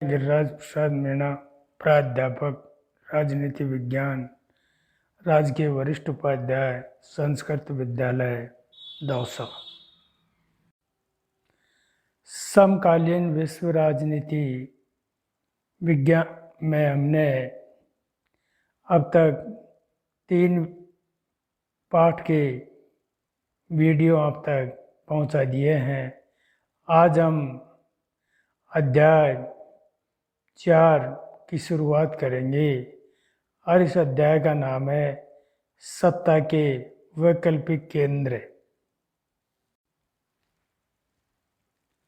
गिरिराज प्रसाद मीणा, प्राध्यापक राजनीति विज्ञान, राजकीय वरिष्ठ उपाध्याय, संस्कृत विद्यालय दौसा। समकालीन विश्व राजनीति विज्ञान में हमने अब तक 3 पाठ के वीडियो आप तक पहुंचा दिए हैं। आज हम अध्याय 4 की शुरुआत करेंगे और इस अध्याय का नाम है सत्ता के वैकल्पिक केंद्र।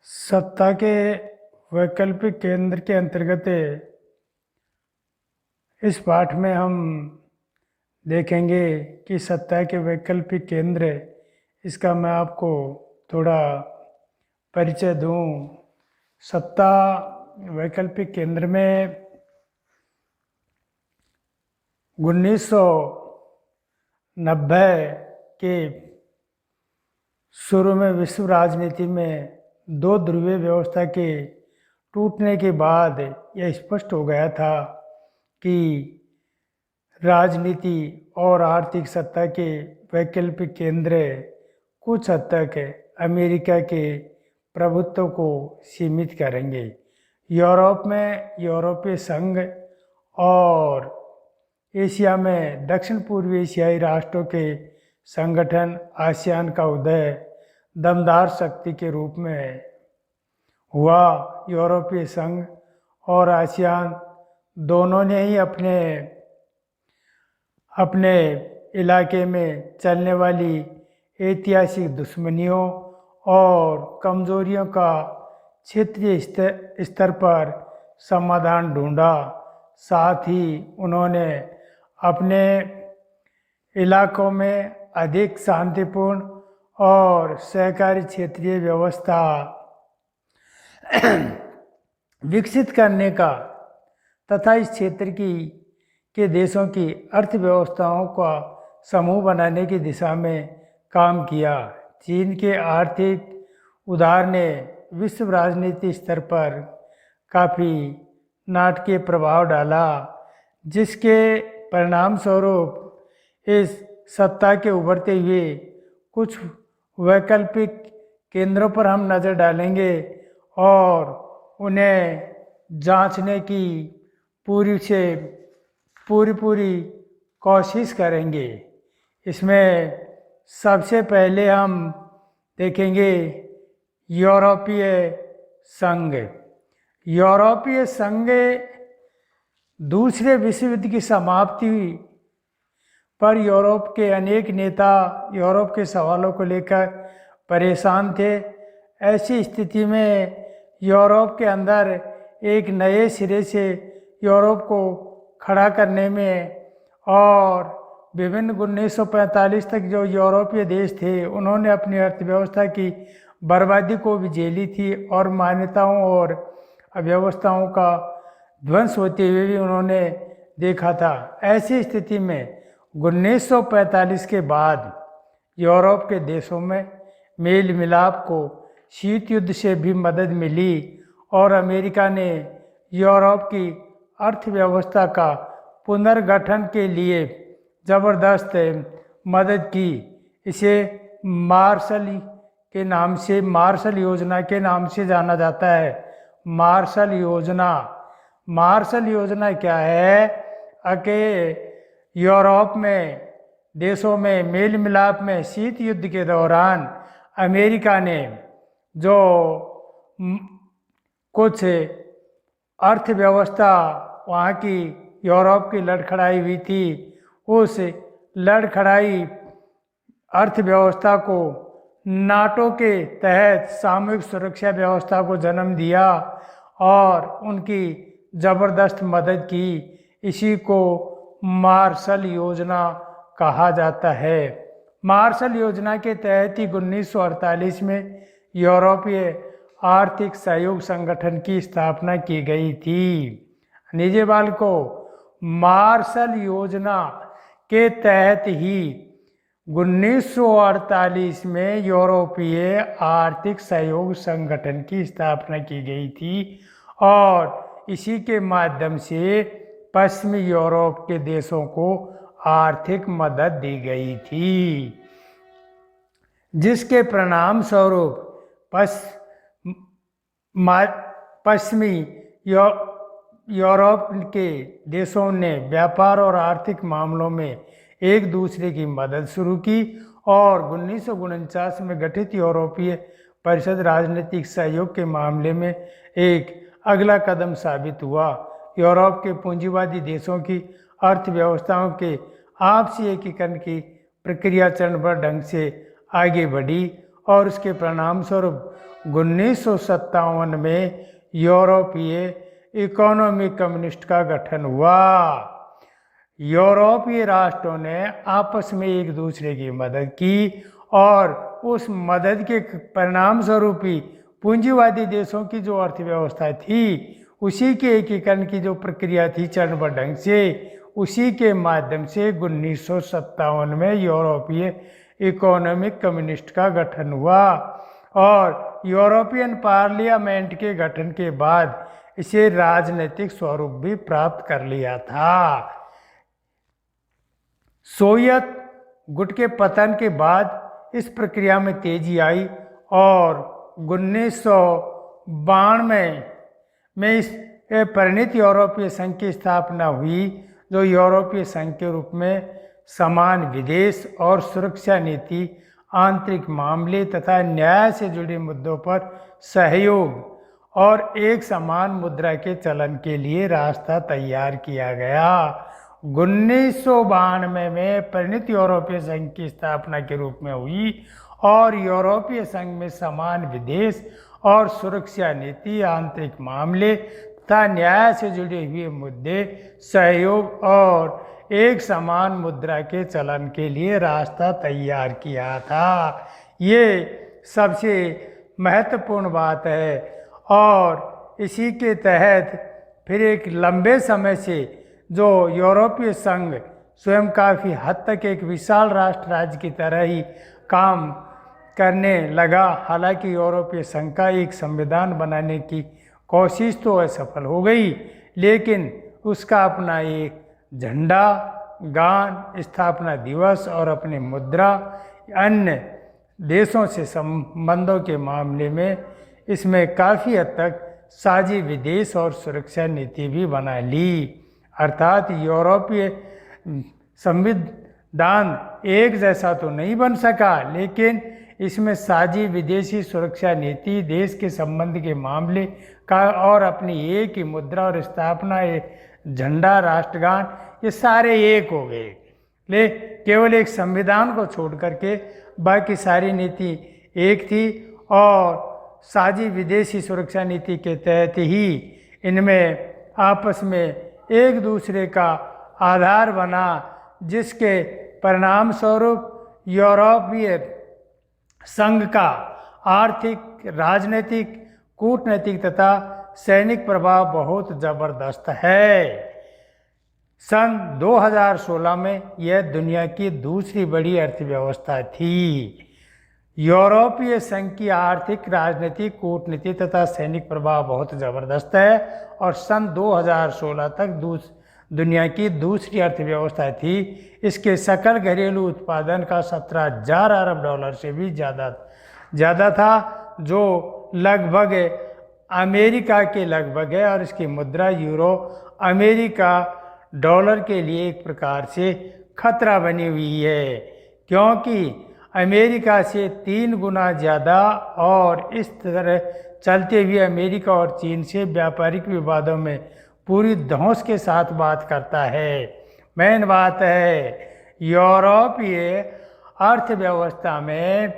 सत्ता के वैकल्पिक केंद्र के अंतर्गत इस पाठ में हम देखेंगे कि सत्ता के वैकल्पिक केंद्र, इसका मैं आपको थोड़ा परिचय दूं। सत्ता वैकल्पिक केंद्र में 1990 के शुरू में विश्व राजनीति में 2 ध्रुवीय व्यवस्था के टूटने के बाद यह स्पष्ट हो गया था कि राजनीति और आर्थिक सत्ता के वैकल्पिक केंद्र कुछ हद तक अमेरिका के प्रभुत्व को सीमित करेंगे। यूरोप में यूरोपीय संघ और एशिया में दक्षिण पूर्वी एशियाई राष्ट्रों के संगठन आसियान का उदय दमदार शक्ति के रूप में हुआ। यूरोपीय संघ और आसियान दोनों ने ही अपने इलाके में चलने वाली ऐतिहासिक दुश्मनियों और कमजोरियों का क्षेत्रीय स्तर पर समाधान ढूंढा। साथ ही उन्होंने अपने इलाकों में अधिक शांतिपूर्ण और सहकारी क्षेत्रीय व्यवस्था विकसित करने का तथा इस क्षेत्र के देशों की अर्थव्यवस्थाओं का समूह बनाने की दिशा में काम किया। चीन के आर्थिक उद्धार ने विश्व राजनीति स्तर पर काफ़ी नाटकीय प्रभाव डाला, जिसके परिणाम स्वरूप इस सत्ता के उभरते हुए कुछ वैकल्पिक केंद्रों पर हम नज़र डालेंगे और उन्हें जांचने की पूरी कोशिश करेंगे। इसमें सबसे पहले हम देखेंगे यूरोपीय संघ। यूरोपीय संघ दूसरे विश्व युद्ध की समाप्ति पर यूरोप के अनेक नेता यूरोप के सवालों को लेकर परेशान थे। ऐसी स्थिति में यूरोप के अंदर एक नए सिरे से यूरोप को खड़ा करने में और विभिन्न 1945 तक जो यूरोपीय देश थे उन्होंने अपनी अर्थव्यवस्था की बर्बादी को भी झेली थी और मान्यताओं और अव्यवस्थाओं का ध्वंस होते हुए भी उन्होंने देखा था। ऐसी स्थिति में 1945 के बाद यूरोप के देशों में मेल मिलाप को शीत युद्ध से भी मदद मिली और अमेरिका ने यूरोप की अर्थव्यवस्था का पुनर्गठन के लिए ज़बरदस्त मदद की। इसे मार्शल योजना के नाम से जाना जाता है। मार्शल योजना क्या है कि यूरोप में देशों में मेल मिलाप में शीत युद्ध के दौरान अमेरिका ने जो कुछ अर्थव्यवस्था वहाँ की यूरोप की लड़खड़ाई हुई थी, उस लड़खड़ाई अर्थव्यवस्था को नाटो के तहत सामूहिक सुरक्षा व्यवस्था को जन्म दिया और उनकी ज़बरदस्त मदद की। इसी को मार्शल योजना कहा जाता है। मार्शल योजना के तहत ही 1948 में यूरोपीय आर्थिक सहयोग संगठन की स्थापना की गई थी। निजी बाल को मार्शल योजना के तहत ही 1948 में यूरोपीय आर्थिक सहयोग संगठन की स्थापना की गई थी और इसी के माध्यम से पश्चिमी यूरोप के देशों को आर्थिक मदद दी गई थी, जिसके परिणाम स्वरूप पश्चिमी यूरोप के देशों ने व्यापार और आर्थिक मामलों में एक दूसरे की मदद शुरू की और 1949 में गठित यूरोपीय परिषद राजनीतिक सहयोग के मामले में एक अगला कदम साबित हुआ। यूरोप के पूंजीवादी देशों की अर्थव्यवस्थाओं के आपसी एकीकरण की प्रक्रिया चरणबद्ध ढंग से आगे बढ़ी और उसके परिणाम स्वरूप 1957 में यूरोपीय इकोनॉमिक कम्युनिस्ट का गठन हुआ। यूरोपीय राष्ट्रों ने आपस में एक दूसरे की मदद की और उस मदद के परिणाम स्वरूप ही पूंजीवादी देशों की जो अर्थव्यवस्था थी, उसी के एकीकरण की जो प्रक्रिया थी चरणबद्ध ढंग से, उसी के माध्यम से 1957 में यूरोपीय इकोनॉमिक कम्युनिस्ट का गठन हुआ और यूरोपियन पार्लियामेंट के गठन के बाद इसे राजनीतिक स्वरूप भी प्राप्त कर लिया था। सोवियत गुट के पतन के बाद इस प्रक्रिया में तेजी आई और 1992 में इस परिणत यूरोपीय संघ की स्थापना हुई, जो यूरोपीय संघ के रूप में समान विदेश और सुरक्षा नीति, आंतरिक मामले तथा न्याय से जुड़े मुद्दों पर सहयोग और एक समान मुद्रा के चलन के लिए रास्ता तैयार किया गया। 1992 में परिणत यूरोपीय संघ की स्थापना के रूप में हुई और यूरोपीय संघ में समान विदेश और सुरक्षा नीति, आंतरिक मामले तथा न्याय से जुड़े हुए मुद्दे, सहयोग और एक समान मुद्रा के चलन के लिए रास्ता तैयार किया था। ये सबसे महत्वपूर्ण बात है और इसी के तहत फिर एक लंबे समय से जो यूरोपीय संघ स्वयं काफ़ी हद तक एक विशाल राष्ट्र राज्य की तरह ही काम करने लगा। हालांकि यूरोपीय संघ का एक संविधान बनाने की कोशिश तो असफल हो गई, लेकिन उसका अपना एक झंडा, गान, स्थापना दिवस और अपनी मुद्रा, अन्य देशों से संबंधों के मामले में इसमें काफ़ी हद तक साझी विदेश और सुरक्षा नीति भी बना ली। अर्थात यूरोपीय संविधान एक जैसा तो नहीं बन सका, लेकिन इसमें साझी विदेशी सुरक्षा नीति, देश के संबंध के मामले का और अपनी एक ही मुद्रा और स्थापना, झंडा, राष्ट्रगान, ये सारे एक हो गए। ले केवल एक संविधान को छोड़ करके बाकी सारी नीति एक थी और साझी विदेशी सुरक्षा नीति के तहत ही इनमें आपस में एक दूसरे का आधार बना, जिसके परिणाम स्वरूप यूरोपीय संघ का आर्थिक, राजनीतिक, कूटनीतिक तथा सैनिक प्रभाव बहुत ज़बरदस्त है। सन 2016 में यह दुनिया की दूसरी बड़ी अर्थव्यवस्था थी। यूरोपीय संघ की आर्थिक, राजनीतिक, कूटनीति तथा सैनिक प्रभाव बहुत ज़बरदस्त है और सन 2016 तक दुनिया की दूसरी अर्थव्यवस्था थी। इसके सकल घरेलू उत्पादन का 17,000 अरब डॉलर से भी ज़्यादा था, जो लगभग अमेरिका के लगभग है और इसकी मुद्रा यूरो अमेरिका डॉलर के लिए एक प्रकार से खतरा बनी हुई है, क्योंकि अमेरिका से 3 गुना ज़्यादा और इस तरह चलते हुए अमेरिका और चीन से व्यापारिक विवादों में पूरी धौंस के साथ बात करता है। मेन बात है यूरोपीय अर्थव्यवस्था में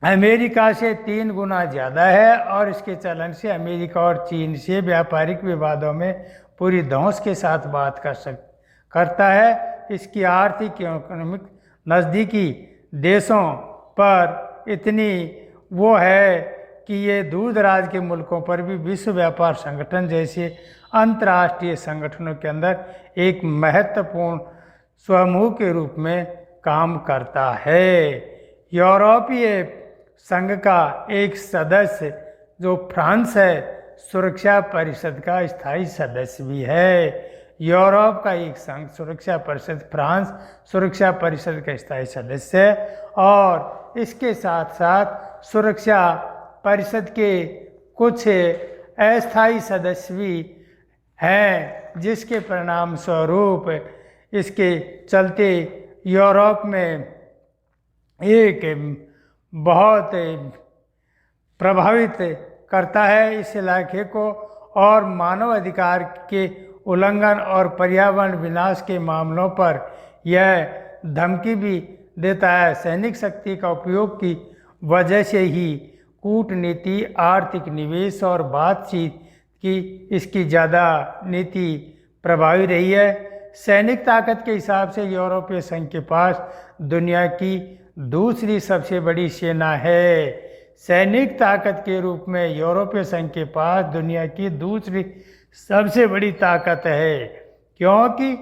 अमेरिका से 3 गुना ज़्यादा है और इसके चलन से अमेरिका और चीन से व्यापारिक विवादों में पूरी धौंस के साथ बात करता है। इसकी आर्थिक इकोनॉमिक नज़दीकी देशों पर इतनी वो है कि ये दूर दराज के मुल्कों पर भी विश्व व्यापार संगठन जैसे अंतर्राष्ट्रीय संगठनों के अंदर एक महत्वपूर्ण समूह के रूप में काम करता है। यूरोपीय संघ का एक सदस्य जो फ्रांस है, सुरक्षा परिषद का स्थायी सदस्य भी है। यूरोप का एक संघ सुरक्षा परिषद, फ्रांस सुरक्षा परिषद का स्थायी सदस्य है और इसके साथ साथ सुरक्षा परिषद के कुछ अस्थायी सदस्य भी हैं, जिसके परिणाम स्वरूप इसके चलते यूरोप में एक बहुत प्रभावित करता है इस इलाके को और मानव अधिकार के उल्लंघन और पर्यावरण विनाश के मामलों पर यह धमकी भी देता है। सैनिक शक्ति का उपयोग की वजह से ही कूटनीति, आर्थिक निवेश और बातचीत की इसकी ज़्यादा नीति प्रभावी रही है। सैनिक ताकत के हिसाब से यूरोपीय संघ के पास दुनिया की दूसरी सबसे बड़ी सेना है। सैनिक ताकत के रूप में यूरोपीय संघ के पास दुनिया की दूसरी सबसे बड़ी ताकत है, क्योंकि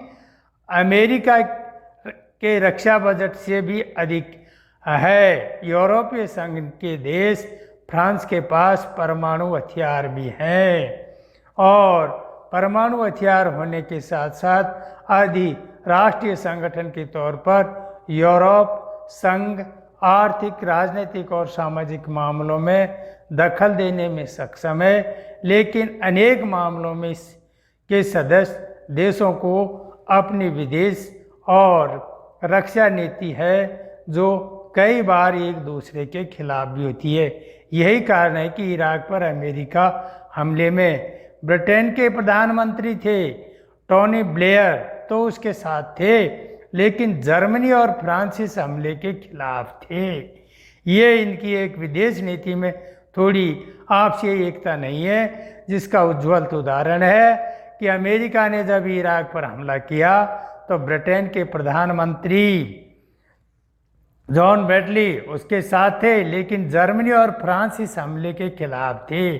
अमेरिका के रक्षा बजट से भी अधिक है। यूरोपीय संघ के देश फ्रांस के पास परमाणु हथियार भी हैं और परमाणु हथियार होने के साथ साथ अधिराष्ट्रीय संगठन के तौर पर यूरोप संघ आर्थिक, राजनीतिक और सामाजिक मामलों में दखल देने में सक्षम है, लेकिन अनेक मामलों में के सदस्य देशों को अपनी विदेश और रक्षा नीति है जो कई बार एक दूसरे के खिलाफ भी होती है। यही कारण है कि इराक पर अमेरिका हमले में ब्रिटेन के प्रधानमंत्री थे टोनी ब्लेयर तो उसके साथ थे, लेकिन जर्मनी और फ्रांस इस हमले के खिलाफ थे। ये इनकी एक विदेश नीति में थोड़ी आपसी एकता नहीं है, जिसका उज्ज्वल उदाहरण है कि अमेरिका ने जब इराक पर हमला किया तो ब्रिटेन के प्रधानमंत्री जॉन बैटली उसके साथ थे, लेकिन जर्मनी और फ्रांस इस हमले के खिलाफ थे।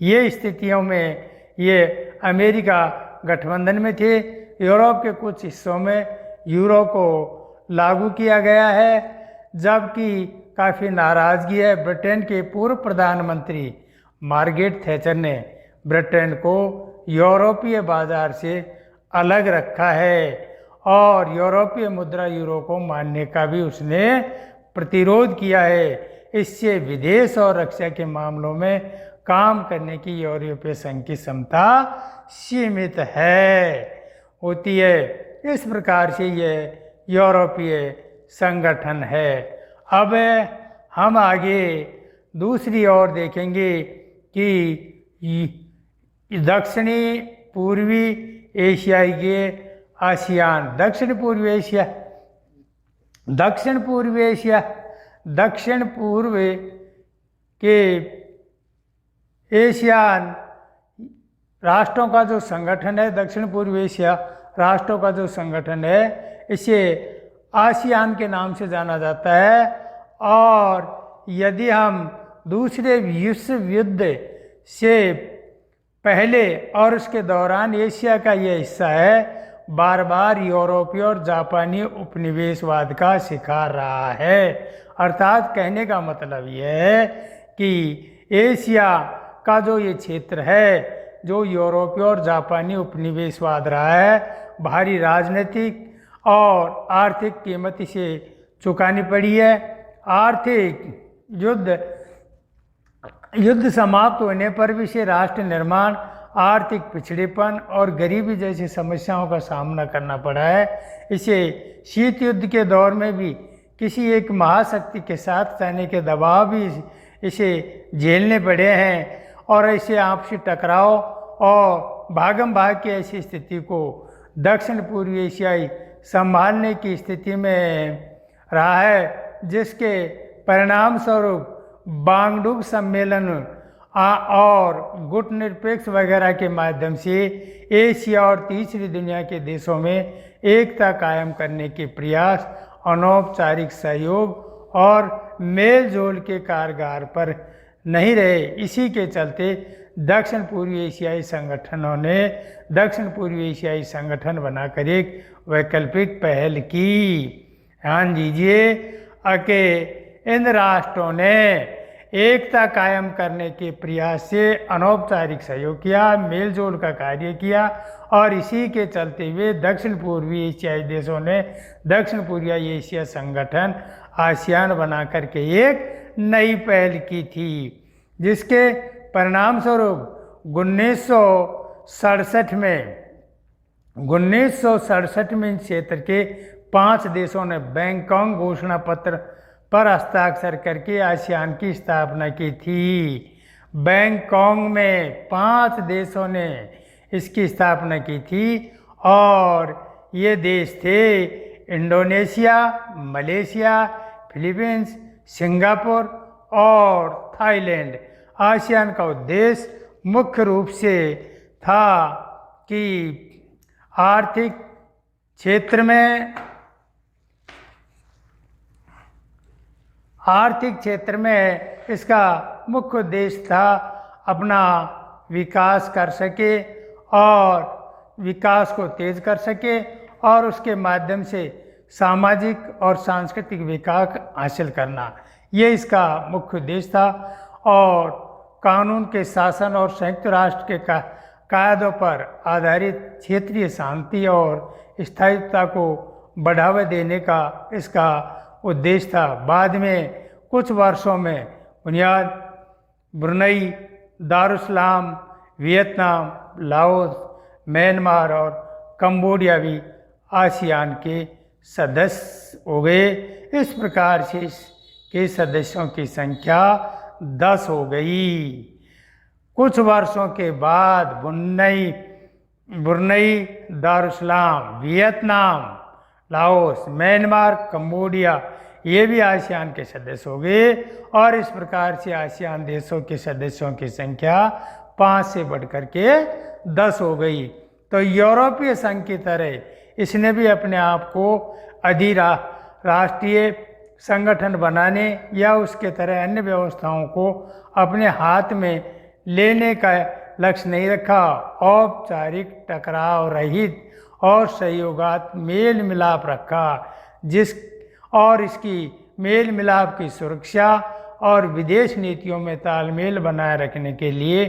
ये स्थितियों में ये अमेरिका गठबंधन में थे। यूरोप के कुछ हिस्सों में यूरो को लागू किया गया है, जबकि काफ़ी नाराज़गी है। ब्रिटेन के पूर्व प्रधानमंत्री मार्गरेट थैचर ने ब्रिटेन को यूरोपीय बाजार से अलग रखा है और यूरोपीय मुद्रा यूरो को मानने का भी उसने प्रतिरोध किया है। इससे विदेश और रक्षा के मामलों में काम करने की यूरोपीय संघ की क्षमता सीमित होती है। इस प्रकार से ये यूरोपीय संगठन है। अब हम आगे दूसरी ओर देखेंगे कि दक्षिणी पूर्वी एशियाई के आसियान, दक्षिण पूर्वी एशिया दक्षिण पूर्व के एशियान राष्ट्रों का जो संगठन है, दक्षिण पूर्व एशिया राष्ट्रों का जो संगठन है, इसे आसियान के नाम से जाना जाता है। और यदि हम दूसरे विश्व युद्ध से पहले और उसके दौरान एशिया का यह हिस्सा है बार बार यूरोपीय और जापानी उपनिवेशवाद का शिकार रहा है। अर्थात कहने का मतलब यह है कि एशिया का जो ये क्षेत्र है जो यूरोपीय और जापानी उपनिवेशवाद रहा है, भारी राजनीतिक और आर्थिक कीमत इसे चुकानी पड़ी है। आर्थिक युद्ध समाप्त होने पर भी इसे राष्ट्र निर्माण, आर्थिक पिछड़ेपन और गरीबी जैसी समस्याओं का सामना करना पड़ा है। इसे शीत युद्ध के दौर में भी किसी एक महाशक्ति के साथ रहने के दबाव भी इसे झेलने पड़े हैं और इसे आपसी टकराव और भागम भाग की ऐसी स्थिति को दक्षिण पूर्वी एशियाई संभालने की स्थिति में रहा है, जिसके परिणाम स्वरूप बांगडुग सम्मेलन और गुट निरपेक्ष वगैरह के माध्यम से एशिया और तीसरी दुनिया के देशों में एकता कायम करने के प्रयास अनौपचारिक सहयोग और मेल जोल के कारगर पर नहीं रहे। इसी के चलते दक्षिण पूर्वी एशियाई संगठनों ने दक्षिण पूर्वी एशियाई संगठन बनाकर एक वैकल्पिक पहल की। ध्यान दीजिए कि इन राष्ट्रों ने एकता कायम करने के प्रयास से अनौपचारिक सहयोग किया, मेलजोल का कार्य किया और इसी के चलते हुए दक्षिण पूर्वी एशियाई देशों ने दक्षिण पूर्वी एशिया संगठन आसियान बना करके एक नई पहल की थी, जिसके परिणाम स्वरूप 1967 में इस क्षेत्र के 5 देशों ने बैंकॉक घोषणा पत्र पर हस्ताक्षर करके आसियान की स्थापना की थी। बैंकॉक में 5 देशों ने इसकी स्थापना की थी और ये देश थे इंडोनेशिया, मलेशिया, फिलीपींस, सिंगापुर और थाईलैंड। आसियान का उद्देश्य मुख्य रूप से था कि आर्थिक क्षेत्र में इसका मुख्य उद्देश्य था अपना विकास कर सके और विकास को तेज कर सके और उसके माध्यम से सामाजिक और सांस्कृतिक विकास हासिल करना, ये इसका मुख्य उद्देश्य था। और कानून के शासन और संयुक्त राष्ट्र के कायदों पर आधारित क्षेत्रीय शांति और स्थायित्व को बढ़ावा देने का इसका उद्देश्य था। बाद में कुछ वर्षों में बुनियाद Brunei, Darussalam, Vietnam, Laos, Myanmar और कंबोडिया भी आसियान के सदस्य हो गए। इस प्रकार से इसके सदस्यों की संख्या 10 हो गई। कुछ वर्षों के बाद Brunei, Darussalam, Vietnam, Laos, Myanmar, Cambodia ये भी आसियान के सदस्य हो गए और इस प्रकार से आसियान देशों के सदस्यों की संख्या 5 से बढ़कर के 10 हो गई। तो यूरोपीय संघ की तरह इसने भी अपने आप को अधिराष्ट्रीय संगठन बनाने या उसके तरह अन्य व्यवस्थाओं को अपने हाथ में लेने का लक्ष्य नहीं रखा। औपचारिक टकराव रहित और सहयोगात्मक मेल मिलाप रखा, और इसकी मेल मिलाप की सुरक्षा और विदेश नीतियों में तालमेल बनाए रखने के लिए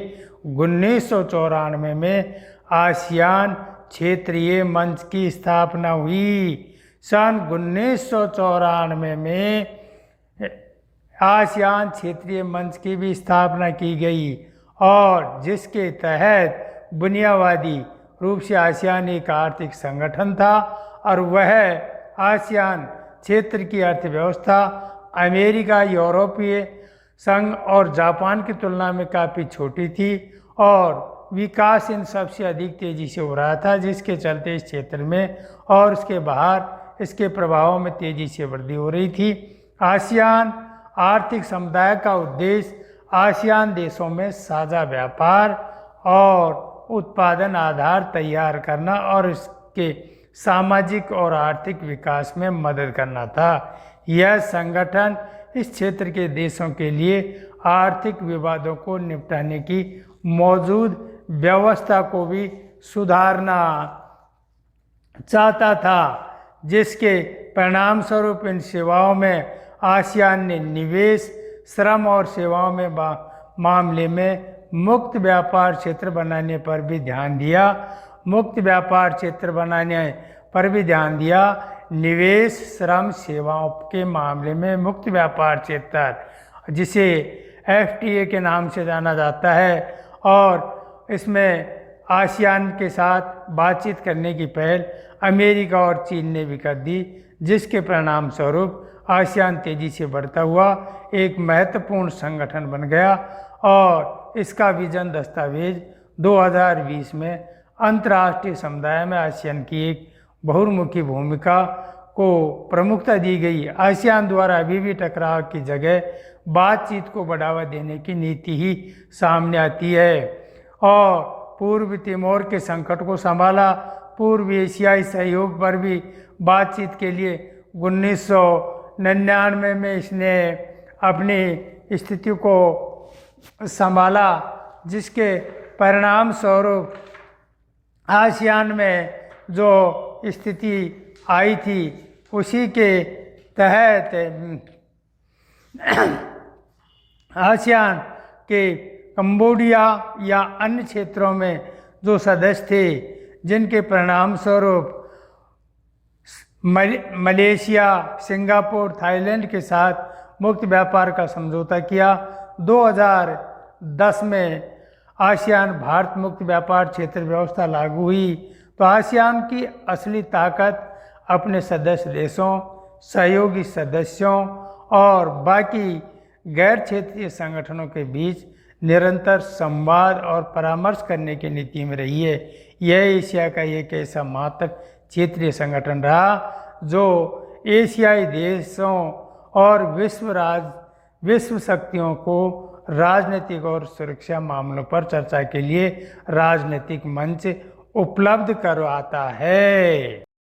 1994 में आसियान क्षेत्रीय मंच की स्थापना हुई। सन 1994 में आसियान क्षेत्रीय मंच की भी स्थापना की गई और जिसके तहत बुनियादी रूप से आसियान एक आर्थिक संगठन था और वह आसियान क्षेत्र की अर्थव्यवस्था अमेरिका, यूरोपीय संघ और जापान की तुलना में काफ़ी छोटी थी और विकास इन सबसे अधिक तेज़ी से हो रहा था, जिसके चलते इस क्षेत्र में और उसके बाहर इसके प्रभावों में तेज़ी से वृद्धि हो रही थी। आसियान आर्थिक समुदाय का उद्देश्य आसियान देशों में साझा व्यापार और उत्पादन आधार तैयार करना और इसके सामाजिक और आर्थिक विकास में मदद करना था। यह संगठन इस क्षेत्र के देशों के लिए आर्थिक विवादों को निपटाने की मौजूद व्यवस्था को भी सुधारना चाहता था, जिसके परिणाम स्वरूप इन सेवाओं में आसियान ने निवेश, श्रम और सेवाओं में मामले में मुक्त व्यापार क्षेत्र बनाने पर भी ध्यान दिया। निवेश, श्रम, सेवाओं के मामले में मुक्त व्यापार क्षेत्र, जिसे FTA के नाम से जाना जाता है, और इसमें आसियान के साथ बातचीत करने की पहल अमेरिका और चीन ने भी कर दी, जिसके परिणाम स्वरूप आसियान तेज़ी से बढ़ता हुआ एक महत्वपूर्ण संगठन बन गया और इसका विजन दस्तावेज 2020 में अंतर्राष्ट्रीय समुदाय में आसियान की एक बहुमुखी भूमिका को प्रमुखता दी गई। आसियान द्वारा अभी भी टकराव की जगह बातचीत को बढ़ावा देने की नीति ही सामने आती है और पूर्व तिमोर के संकट को संभाला। पूर्व एशियाई सहयोग पर भी बातचीत के लिए 1999 में इसने अपनी स्थिति को संभाला, जिसके परिणाम स्वरूप आसियान में जो स्थिति आई थी उसी के तहत आसियान के कंबोडिया या अन्य क्षेत्रों में जो सदस्य थे, जिनके परिणाम स्वरूप मलेशिया, सिंगापुर, थाईलैंड के साथ मुक्त व्यापार का समझौता किया। 2010 में आसियान भारत मुक्त व्यापार क्षेत्र व्यवस्था लागू हुई। तो आसियान की असली ताकत अपने सदस्य देशों, सहयोगी सदस्यों और बाकी गैर क्षेत्रीय संगठनों के बीच निरंतर संवाद और परामर्श करने की नीति में रही है। यह एशिया का एक ऐसा मात्र क्षेत्रीय संगठन रहा जो एशियाई देशों और विश्व शक्तियों को राजनीतिक और सुरक्षा मामलों पर चर्चा के लिए राजनीतिक मंच उपलब्ध करवाता है।